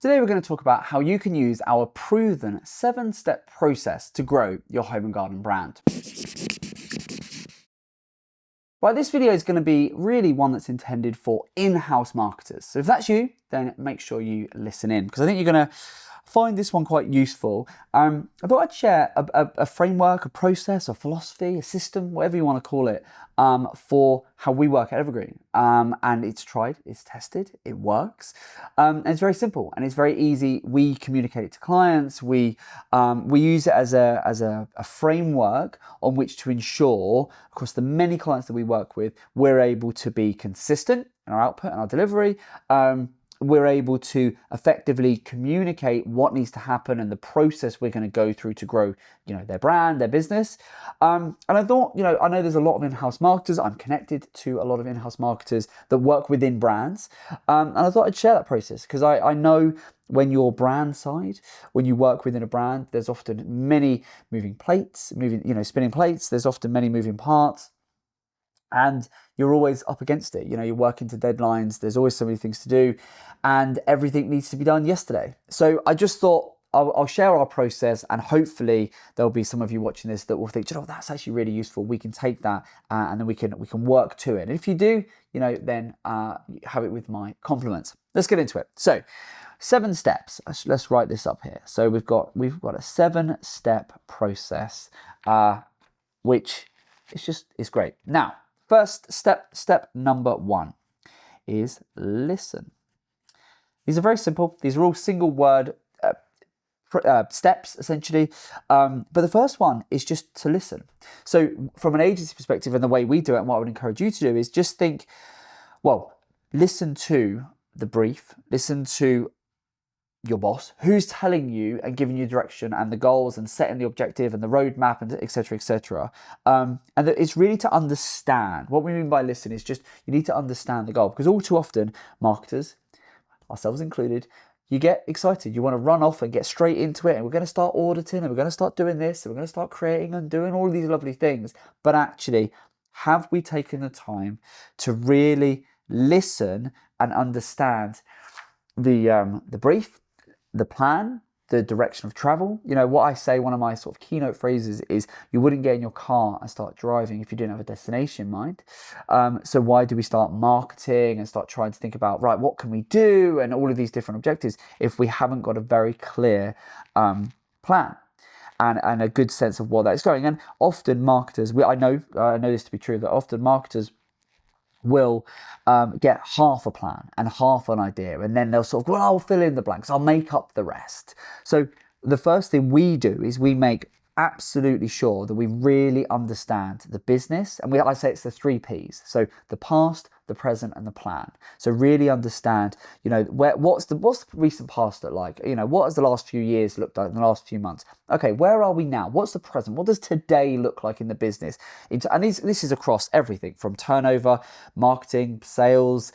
Today we're going to talk about how you can use our proven 7-step process to grow your home and garden brand. Right, this video is going to be really one that's intended for in-house marketers. So if that's you, then make sure you listen in, because I think you're going to find this one quite useful. I thought I'd share a framework, a process, a philosophy, a system, whatever you want to call it, for how we work at Evergreen. And it's tried, it's tested, it works. And it's very simple and it's very easy. We communicate it to clients. We use it as a framework on which to ensure, across the many clients that we work with, we're able to be consistent in our output and our delivery. We're able to effectively communicate what needs to happen and the process we're going to go through to grow, their brand, their business. And I thought, I know there's a lot of in-house marketers. I'm connected to a lot of in-house marketers that work within brands. And I thought I'd share that process because I know when you're brand side, when you work within a brand, there's often many moving plates, spinning plates. There's often many moving parts. And you're always up against it. You're working to deadlines. There's always so many things to do and everything needs to be done yesterday. So I just thought I'll share our process, and hopefully there'll be some of you watching this that will think, that's actually really useful. We can take that and then we can work to it. And if you do, then have it with my compliments. Let's get into it. So 7 steps. Let's write this up here. So we've got a 7-step process, which is great. Now, first step number 1 is listen. These are very simple. These are all single word steps, essentially. But the first one is just to listen. So from an agency perspective and the way we do it, and what I would encourage you to do is just think, listen to the brief, listen to your boss, who's telling you and giving you direction and the goals and setting the objective and the roadmap and et cetera, et cetera. And that it's really to understand. What we mean by listen is just you need to understand the goal, because all too often marketers, ourselves included, you get excited. You want to run off and get straight into it, and we're going to start auditing and we're going to start doing this and we're going to start creating and doing all of these lovely things. But actually, have we taken the time to really listen and understand the brief, the plan, the direction of travel? What I say, one of my sort of keynote phrases is, you wouldn't get in your car and start driving if you didn't have a destination in mind. So why do we start marketing and start trying to think about, right, what can we do, and all of these different objectives, if we haven't got a very clear plan and a good sense of what that's going? And often marketers, I know this to be true, that often marketers will get half a plan and half an idea, and then they'll sort of, I'll fill in the blanks, I'll make up the rest. So the first thing we do is we make absolutely sure that we really understand the business, and I say it's the 3 Ps. So the past, the present, and the plan. So really understand, what's the recent past look like? What has the last few years looked like, in the last few months? Okay, where are we now? What's the present? What does today look like in the business? And this is across everything from turnover, marketing, sales,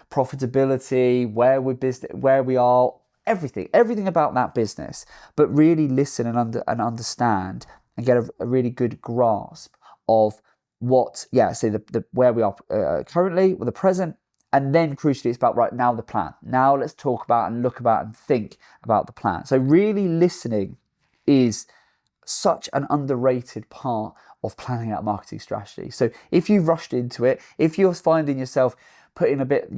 profitability, where we are, everything about that business. But really listen and understand and get a really good grasp of the where we are currently, with the present, and then crucially it's about, right, now the plan. Now let's talk about and look about and think about the plan. So really listening is such an underrated part of planning out marketing strategy. So if you've rushed into it, if you're finding yourself putting a bit,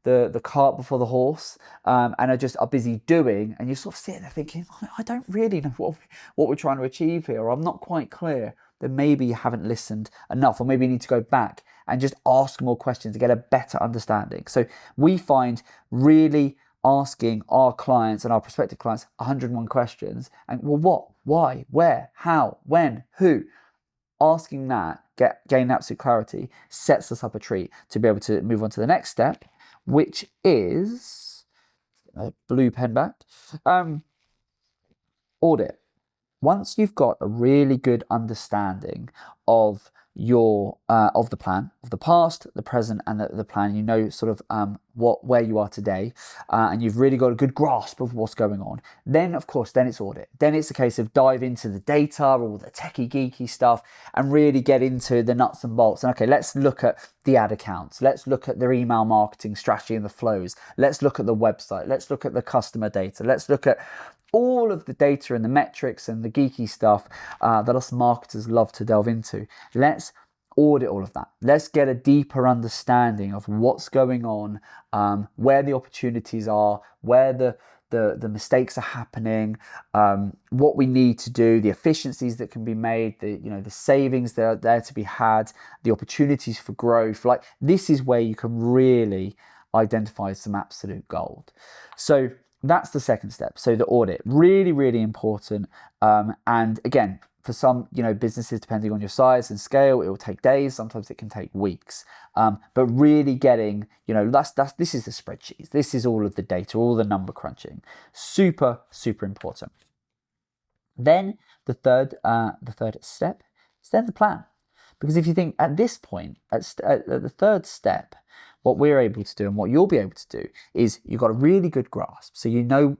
the cart before the horse, and are busy doing, and you're sort of sitting there thinking, I don't really know what we're trying to achieve here, or I'm not quite clear, then maybe you haven't listened enough, or maybe you need to go back and just ask more questions to get a better understanding. So we find really asking our clients and our prospective clients 101 questions, and what, why, where, how, when, who, asking that, gain absolute clarity, sets us up a treat to be able to move on to the next step, which is a blue pen back, audit. Once you've got a really good understanding of your of the plan, of the past, the present, and the plan, sort of where you are today, and you've really got a good grasp of what's going on, then of course, then it's audit. Then it's a case of dive into the data, all the techie geeky stuff, and really get into the nuts and bolts. And okay, let's look at the ad accounts. Let's look at their email marketing strategy and the flows. Let's look at the website. Let's look at the customer data. Let's look at all of the data and the metrics and the geeky stuff that us marketers love to delve into. Let's audit all of that. Let's get a deeper understanding of what's going on, where the opportunities are, where the mistakes are happening, what we need to do, the efficiencies that can be made, the savings that are there to be had, the opportunities for growth. Like, this is where you can really identify some absolute gold. So that's the second step. So the audit, really, really important. And again, for some, businesses, depending on your size and scale, it will take days. Sometimes it can take weeks. But really getting, this is the spreadsheets. This is all of the data, all the number crunching. Super, super important. Then the third step is then the plan. Because if you think at this point, at the third step, what we're able to do and what you'll be able to do is you've got a really good grasp. So you know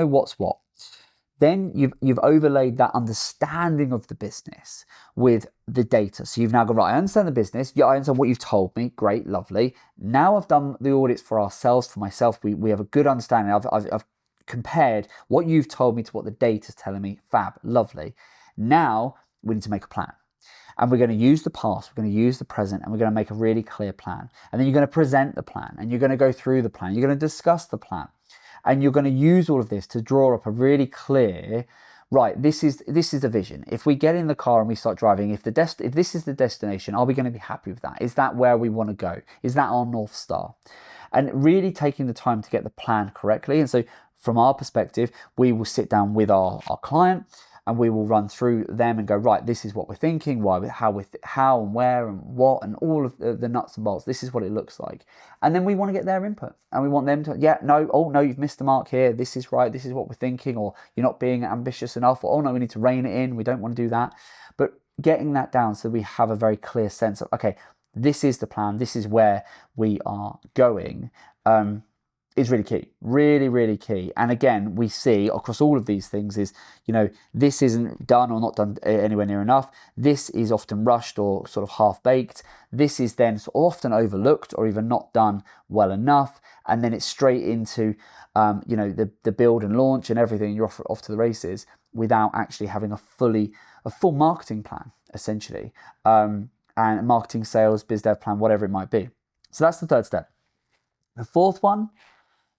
what's what. Then you've overlaid that understanding of the business with the data. So you've now gone, right, I understand the business. Yeah, I understand what you've told me. Great, lovely. Now I've done the audits for ourselves, for myself. We have a good understanding. I've compared what you've told me to what the data's telling me. Fab, lovely. Now we need to make a plan. And we're going to use the past, we're going to use the present, and we're going to make a really clear plan. And then you're going to present the plan, and you're going to go through the plan. You're going to discuss the plan. And you're going to use all of this to draw up a really clear, right, this is the vision. If we get in the car and we start driving, if this is the destination, are we going to be happy with that? Is that where we want to go? Is that our North Star? And really taking the time to get the plan correctly. And so from our perspective, we will sit down with our client, and we will run through them and go, right, this is what we're thinking, how and where and what, and all of the nuts and bolts. This is what it looks like. And then we want to get their input, and we want them to, no, you've missed the mark here. This is right. This is what we're thinking, or you're not being ambitious enough, or, oh no, we need to rein it in. We don't want to do that. But getting that down so we have a very clear sense of, okay, this is the plan. This is where we are going. Is really key, really, really key. And again, we see across all of these things is, this isn't done or not done anywhere near enough. This is often rushed or sort of half-baked. This is then often overlooked or even not done well enough. And then it's straight into, the build and launch and everything. You're off to the races without actually having a full marketing plan, essentially, and marketing, sales, biz dev plan, whatever it might be. So that's the third step. The fourth one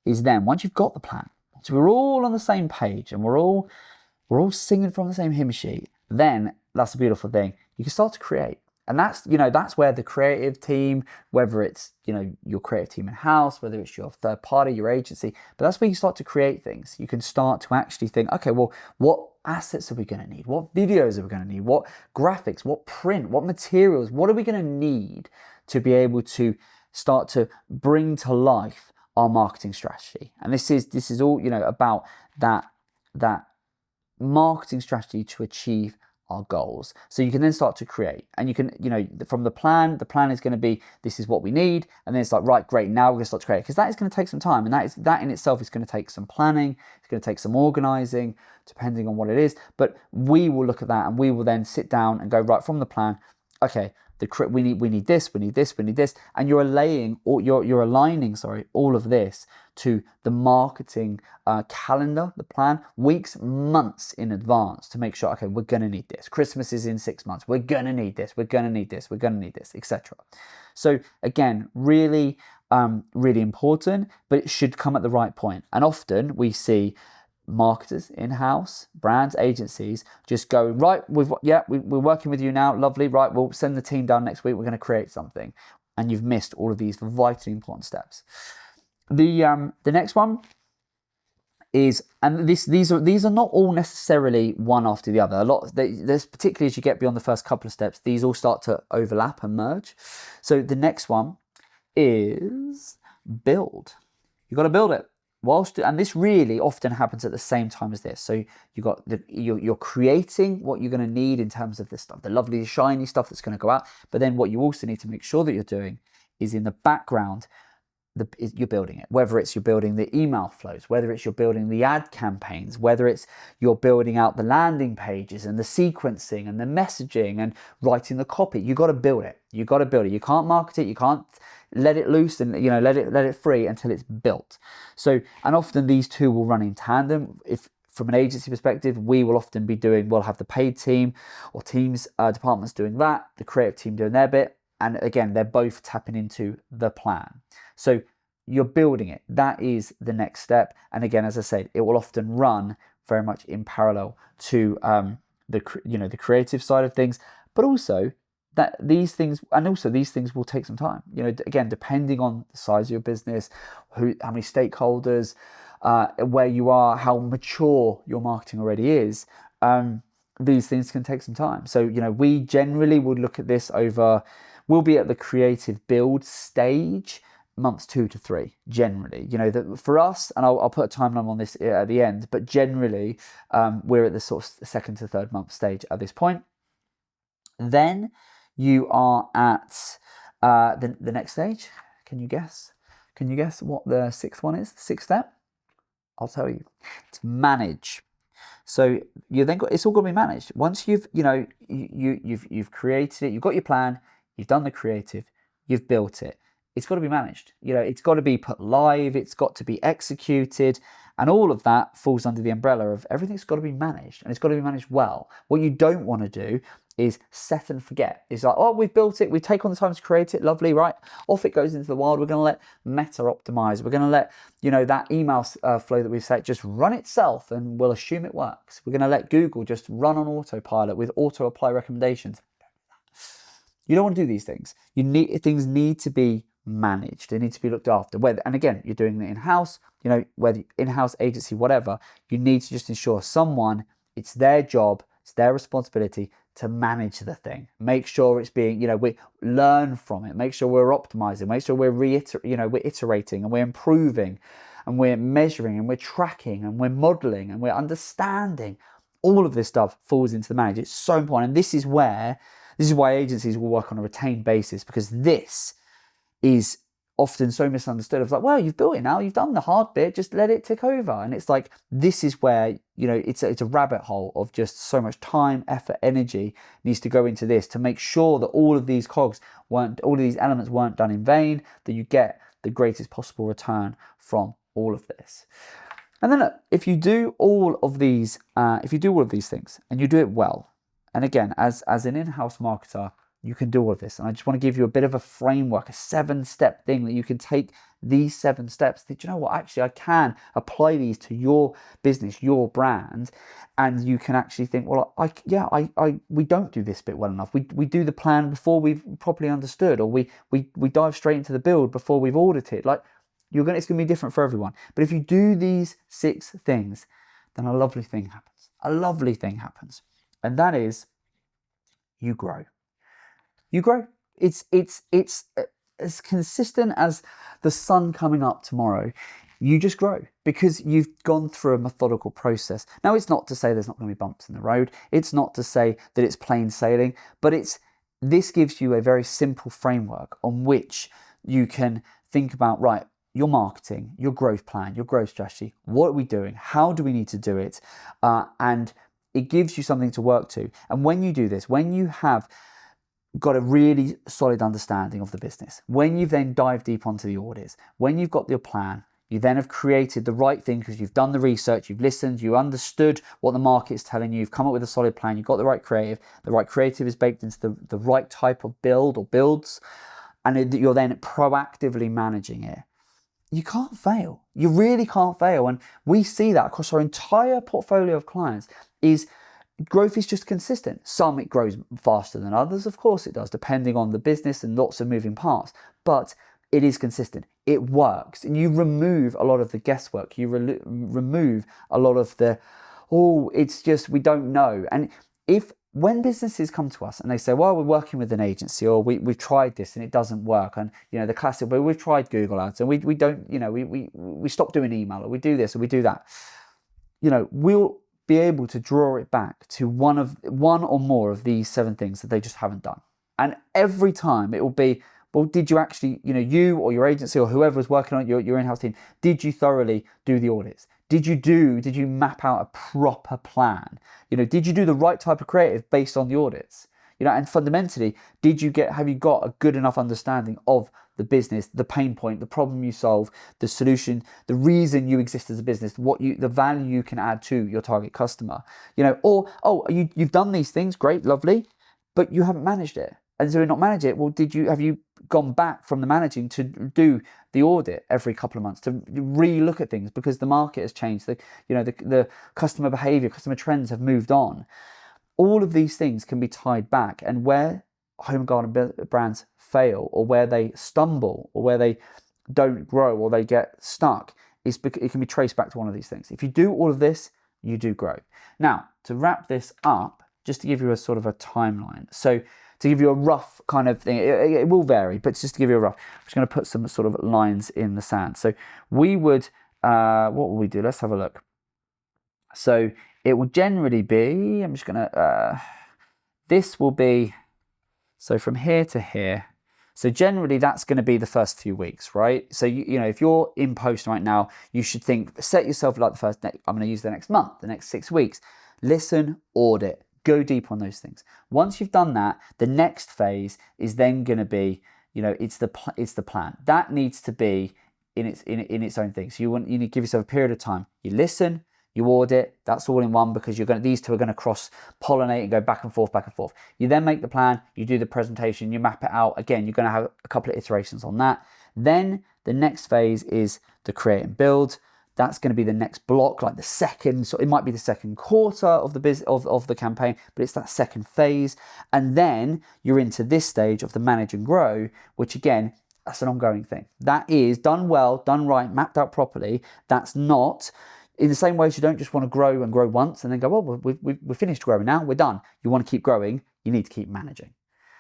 is then, once you've got the plan, so we're all on the same page and we're all singing from the same hymn sheet, then that's a beautiful thing. You can start to create. And that's where the creative team, whether it's, your creative team in-house, whether it's your third party, your agency, but that's where you start to create things. You can start to actually think, okay, well, what assets are we going to need? What videos are we going to need? What graphics, what print, what materials, what are we going to need to be able to start to bring to life our marketing strategy? And this is all, about that marketing strategy to achieve our goals. So you can then start to create, and you can, from the plan is going to be, this is what we need. And then it's like, right, great. Now we're going to start to create, because that is going to take some time. And that in itself is going to take some planning. It's going to take some organizing, depending on what it is. But we will look at that, and we will then sit down and go, right, from the plan, okay, we need this, and you're aligning all of this to the marketing calendar, the plan, weeks, months in advance, to make sure, okay, we're going to need this. Christmas is in 6 months. We're going to need this. We're going to need this. We're going to need this, etc. So again, really, really important, but it should come at the right point. And often we see marketers in-house, brands, agencies just go, right, we're working with you now, lovely, right, we'll send the team down next week, we're going to create something. And you've missed all of these vitally important steps. The next one is, and these are not all necessarily one after the other. There's particularly as you get beyond the first couple of steps, these all start to overlap and merge. So the next one is build. You've got to build it. And this really often happens at the same time as this. So you're creating what you're going to need in terms of this stuff, the lovely shiny stuff that's going to go out. But then what you also need to make sure that you're doing is in the background, you're building it. Whether it's you're building the email flows, whether it's you're building the ad campaigns, whether it's you're building out the landing pages and the sequencing and the messaging and writing the copy, you got to build it. You got to build it. You can't market it. You can't let it loose and let it free until it's built. So, and often these two will run in tandem. If from an agency perspective, we will often we'll have the paid team or teams, departments doing that, the creative team doing their bit. And again, they're both tapping into the plan. So you're building it. That is the next step. And again, as I said, it will often run very much in parallel to the creative side of things, but also these things will take some time. Again, depending on the size of your business, how many stakeholders, where you are, how mature your marketing already is. These things can take some time. So we generally would look at this over. We'll be at the creative build stage months 2 to 3, generally. For us, and I'll put a timeline on this at the end, but generally we're at the sort of 2nd to 3rd month stage at this point. Then you are at the next stage. Can you guess? What the 6th one is? The 6th step? I'll tell you. It's manage. So you then it's all going to be managed. Once you've created it, you've got your plan, you've done the creative, you've built it. It's got to be managed. It's got to be put live. It's got to be executed, and all of that falls under the umbrella of everything's got to be managed, and it's got to be managed well. What you don't want to do is set and forget. It's like, oh, we've built it, we've taken the time to create it, lovely, right? Off it goes into the wild. We're going to let Meta optimize. We're going to let that email flow that we've set just run itself, and we'll assume it works. We're going to let Google just run on autopilot with auto apply recommendations. You don't want to do these things. Things need to be managed. They need to be looked after. And again, you're doing it in-house, whether in-house, agency, whatever, you need to just ensure it's their job, it's their responsibility to manage the thing. Make sure it's being, we learn from it. Make sure we're optimizing. Make sure we're iterating and we're improving and we're measuring and we're tracking and we're modeling and we're understanding. All of this stuff falls into the manage. It's so important. And this is why agencies will work on a retained basis, because this is often so misunderstood. It's like, well, you've built it now, you've done the hard bit, just let it tick over. And it's like, this is where, it's a rabbit hole of just so much time, effort, energy needs to go into this to make sure that all of these elements weren't done in vain, that you get the greatest possible return from all of this. And then look, if you do all of these things and you do it well, and again, as an in-house marketer, you can do all of this. And I just want to give you a bit of a framework, a 7-step thing that you can take these 7 steps that, actually I can apply these to your business, your brand. And you can actually think, well, we don't do this bit well enough. We do the plan before we've properly understood, or we dive straight into the build before we've audited. It's going to be different for everyone. But if you do these 6 things, then a lovely thing happens. And that is, you grow. You grow. It's as consistent as the sun coming up tomorrow. You just grow because you've gone through a methodical process. Now, it's not to say there's not going to be bumps in the road. It's not to say that it's plain sailing, but this gives you a very simple framework on which you can think about, right, your marketing, your growth plan, your growth strategy. What are we doing? How do we need to do it? And it gives you something to work to. And when you do this, when you have got a really solid understanding of the business, when you've then dived deep onto the audits, when you've got your plan, you then have created the right thing because you've done the research, you've listened, you understood what the market is telling you, you've come up with a solid plan, you've got the right creative is baked into the right type of build or builds, and you're then proactively managing it. You can't fail. You really can't fail. And we see that across our entire portfolio of clients growth is just consistent. Some it grows faster than others, of course it does, depending on the business and lots of moving parts, but it is consistent. It works. And you remove a lot of the guesswork. You remove a lot of the, it's just, we don't know. And when businesses come to us and they say, well, we're working with an agency, or we've tried this and it doesn't work, and the classic, well, we've tried Google Ads and we don't, we stopped doing email, or we do this or we do that, we'll be able to draw it back to one or more of these 7 things that they just haven't done. And every time it will be, Well, did you actually, you or your agency or whoever was working on your in-house team, did you thoroughly do the audits? Did you map out a proper plan? Did you do the right type of creative based on the audits? And fundamentally, have you got a good enough understanding of the business, the pain point, the problem you solve, the solution, the reason you exist as a business, the value you can add to your target customer? You've done these things, great, lovely, but you haven't managed it. And so you not manage it, well, have you gone back from the managing to do the audit every couple of months to re-look at things because the market has changed, the customer behavior, customer trends have moved on. All of these things can be tied back, and where home and garden brands fail, or where they stumble, or where they don't grow, or they get stuck, it can be traced back to one of these things. If you do all of this, you do grow. Now, to wrap this up, just to give you a sort of a timeline. So to give you a rough kind of thing, it will vary, but just to give you a rough, I'm just going to put some sort of lines in the sand. So we would, what will we do? Let's have a look. So it will generally be, I'm just going to, this will be, so from here to here. So generally that's going to be the first few weeks, right? So, if you're in post right now, you should set yourself like I'm going to use the next month, the next 6 weeks. Listen, audit, go deep on those things. Once you've done that, the next phase is then going to be, it's the plan. That needs to be in its own thing. So you need to give yourself a period of time. You listen, you audit, that's all in one, because these two are going to cross-pollinate and go back and forth. You then make the plan, you do the presentation, you map it out. Again, you're going to have a couple of iterations on that. Then the next phase is the create and build. That's going to be the next block, like the second, so it might be the second quarter of the campaign, but it's that second phase. And then you're into this stage of the manage and grow, which again, that's an ongoing thing. That is done well, done right, mapped out properly. That's not, in the same way as you don't just want to grow and grow once and then go, well, we're finished growing now, we're done. You want to keep growing, you need to keep managing.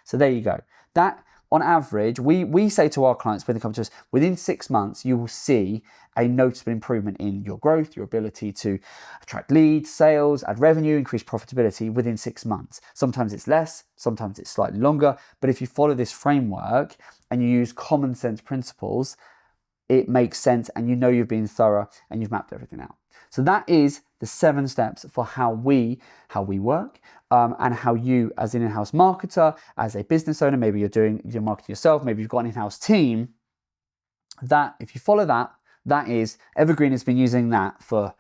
So there you go. That, on average, we say to our clients when they come to us, within 6 months, you will see a noticeable improvement in your growth, your ability to attract leads, sales, add revenue, increase profitability within 6 months. Sometimes it's less, sometimes it's slightly longer, but if you follow this framework and you use common sense principles, it makes sense, and you've been thorough and you've mapped everything out. So that is the 7 steps for how we work, and how you, as an in-house marketer, as a business owner, maybe you're doing your marketing yourself, maybe you've got an in-house team, that if you follow that is, Evergreen has been using that for,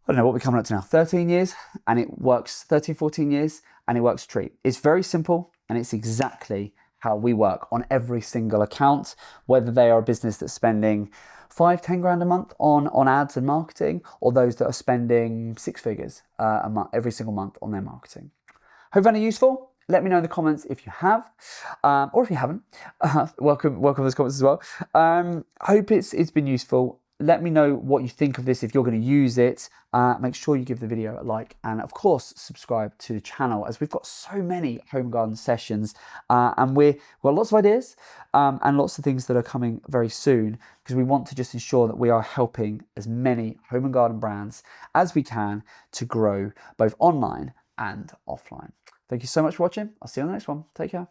I don't know what we're coming up to now, 13 years, and it works, 13, 14 years, and it works a treat. It's very simple, and it's exactly how we work on every single account, whether they are a business that's spending 5-10 grand a month on ads and marketing, or those that are spending 6 figures a month, every single month on their marketing. Hope you found it useful. Let me know in the comments if you have, or if you haven't. Welcome those comments as well. Hope it's been useful. Let me know what you think of this if you're going to use it. Make sure you give the video a like, and of course subscribe to the channel, as we've got so many home garden sessions, and we've got lots of ideas and lots of things that are coming very soon, because we want to just ensure that we are helping as many home and garden brands as we can to grow both online and offline. Thank you so much for watching. I'll see you on the next one. Take care.